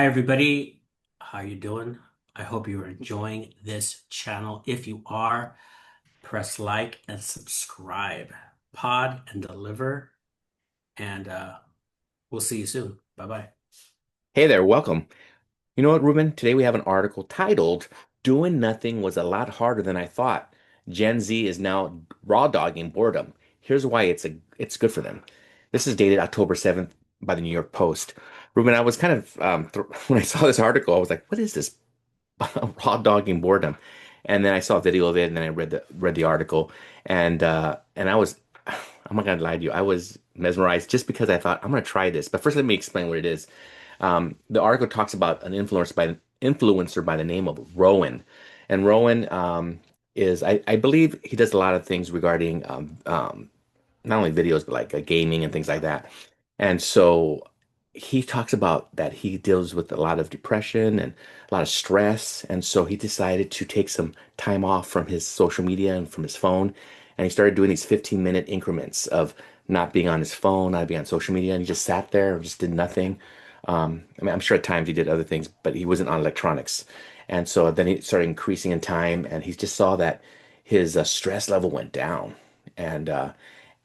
everybody. How you doing? I hope you're enjoying this channel. If you are, press like and subscribe. Pod and deliver, and we'll see you soon. Bye-bye. Hey there, welcome. You know what, Ruben? Today we have an article titled Doing Nothing Was a Lot Harder Than I Thought. Gen Z is now raw dogging boredom. Here's why it's good for them. This is dated October 7th by the New York Post. Ruben, I was kind of when I saw this article, I was like, what is this raw dogging boredom? And then I saw a video of it and then I read the article and I was I'm not gonna lie to you, I was mesmerized just because I thought I'm gonna try this. But first let me explain what it is. The article talks about an influencer by the name of Rowan, and Rowan is I believe he does a lot of things regarding not only videos but like gaming and things like that. And so he talks about that he deals with a lot of depression and a lot of stress, and so he decided to take some time off from his social media and from his phone, and he started doing these 15-minute increments of not being on his phone, not being on social media, and he just sat there and just did nothing. I mean, I'm sure at times he did other things, but he wasn't on electronics. And so then he started increasing in time, and he just saw that his stress level went down, and uh,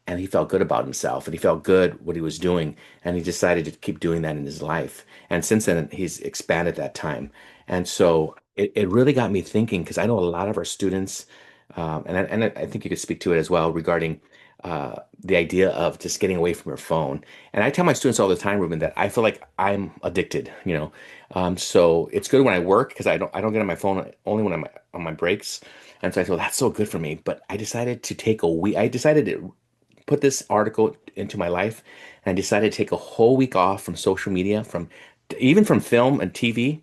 and he felt good about himself, and he felt good what he was doing, and he decided to keep doing that in his life. And since then, he's expanded that time. And so it really got me thinking because I know a lot of our students, and I think you could speak to it as well regarding the idea of just getting away from your phone. And I tell my students all the time, Ruben, that I feel like I'm addicted, you know. So it's good when I work because I don't get on my phone only when I'm on my breaks. And so I feel that's so good for me. But I decided to take a week. I decided to put this article into my life, and I decided to take a whole week off from social media, from even from film and TV,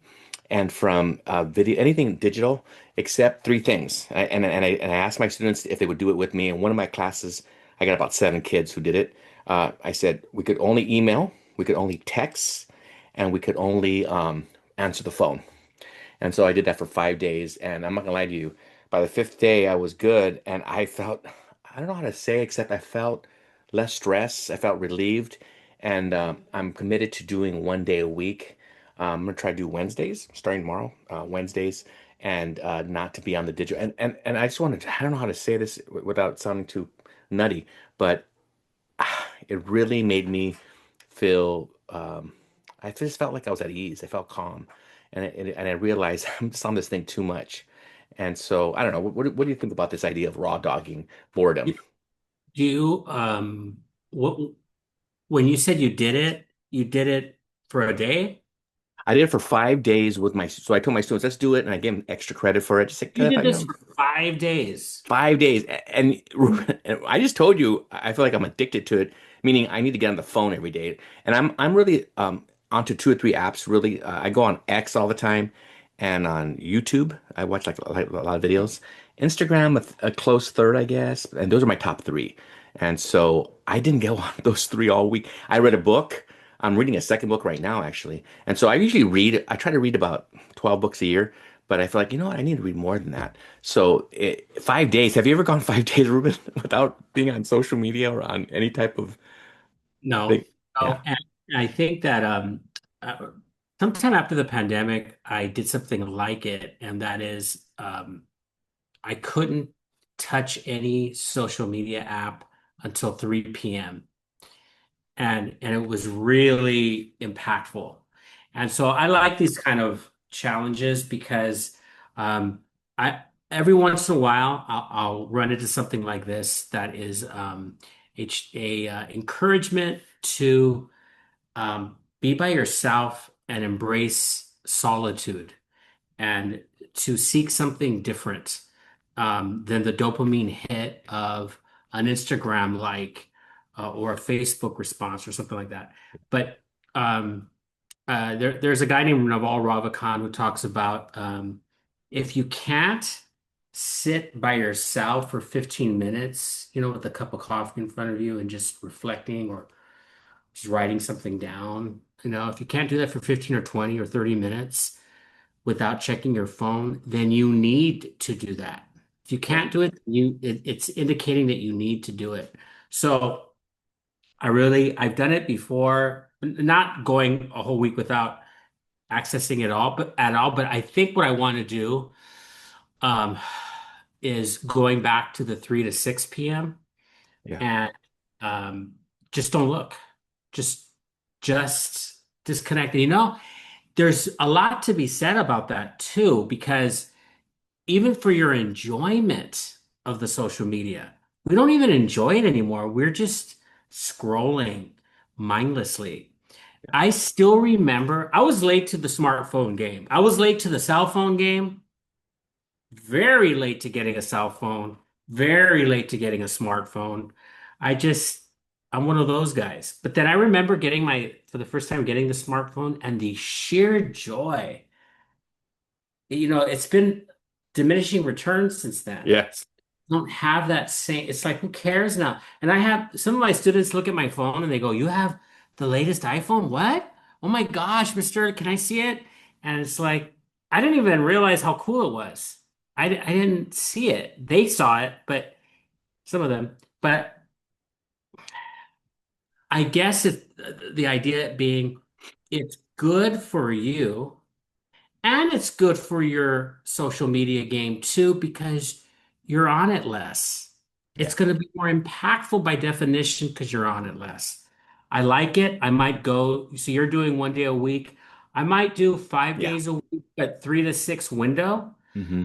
and from video, anything digital, except three things. And I asked my students if they would do it with me. And one of my classes, I got about seven kids who did it. I said we could only email, we could only text, and we could only answer the phone. And so I did that for 5 days. And I'm not gonna lie to you, by the fifth day, I was good. And I felt, I don't know how to say, except I felt less stress. I felt relieved. And I'm committed to doing 1 day a week. I'm gonna try to do Wednesdays, starting tomorrow, Wednesdays, and not to be on the digital. And I just wanted to, I don't know how to say this without sounding too nutty, but it really made me feel I just felt like I was at ease. I felt calm, and I realized I'm just on this thing too much. And so I don't know. What do you think about this idea of raw dogging boredom? Do you what when you said you did it for a day? I did it for 5 days with my. So I told my students, let's do it, and I gave them extra credit for it. Just like, You if did I, this for 5 days. 5 days, and I just told you, I feel like I'm addicted to it. Meaning, I need to get on the phone every day, and I'm really onto two or three apps. Really, I go on X all the time, and on YouTube, I watch like a lot of videos. Instagram, a close third, I guess, and those are my top three. And so I didn't go on those three all week. I read a book. I'm reading a second book right now, actually. And so I usually read. I try to read about 12 books a year, but I feel like, you know what? I need to read more than that. So 5 days. Have you ever gone 5 days, Ruben, without being on social media or on any type of thing? No, Yeah. no, and I think that uh, sometime after the pandemic, I did something like it, and that is I couldn't touch any social media app until 3 p.m. And it was really impactful. And so I like these kind of challenges because I every once in a while I'll run into something like this that is encouragement to be by yourself and embrace solitude and to seek something different than the dopamine hit of an Instagram like or a Facebook response or something like that. But there's a guy named Naval Ravikant who talks about if you can't sit by yourself for 15 minutes, with a cup of coffee in front of you and just reflecting or just writing something down, if you can't do that for 15 or 20 or 30 minutes without checking your phone, then you need to do that. If you can't do it, it's indicating that you need to do it. So I've done it before, not going a whole week without accessing it all, but at all. But I think what I want to do um, is going back to the 3 to 6 p.m. Yeah. and um, just don't look. Just just disconnect. And, there's a lot to be said about that too, because even for your enjoyment of the social media, we don't even enjoy it anymore. We're just scrolling mindlessly. I still remember I was late to the smartphone game. I was late to the cell phone game, very late to getting a cell phone, very late to getting a smartphone. I just, I'm one of those guys. But then I remember for the first time, getting the smartphone and the sheer joy. It's been diminishing returns since then. Yes. Don't have that same, it's like, who cares now? And I have some of my students look at my phone and they go, "You have the latest iPhone? What? Oh my gosh, Mister, can I see it?" And it's like, I didn't even realize how cool it was. I didn't see it. They saw it, but some of them. But I guess the idea being it's good for you. And it's good for your social media game too, because you're on it less. Yeah. It's going to be more impactful by definition because you're on it less. I like it. I might go. So you're doing 1 day a week. I might do five Yeah. days a week, but 3 to 6 window. Hmm.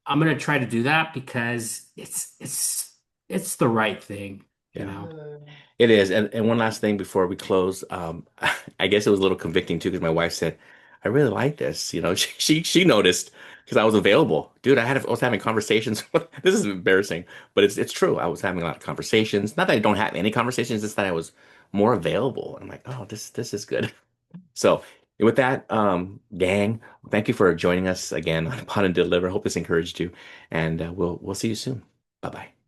I'm going to try to do that because it's the right thing, you Yeah. know. It is. And one last thing before we close, I guess it was a little convicting too because my wife said, "I really like this." She noticed because I was available. Dude, I was having conversations. This is embarrassing, but it's true. I was having a lot of conversations. Not that I don't have any conversations, it's that I was more available. I'm like, "Oh, this is good." So with that, gang, thank you for joining us again on Pod and Deliver. Hope this encouraged you, and we'll see you soon. Bye bye.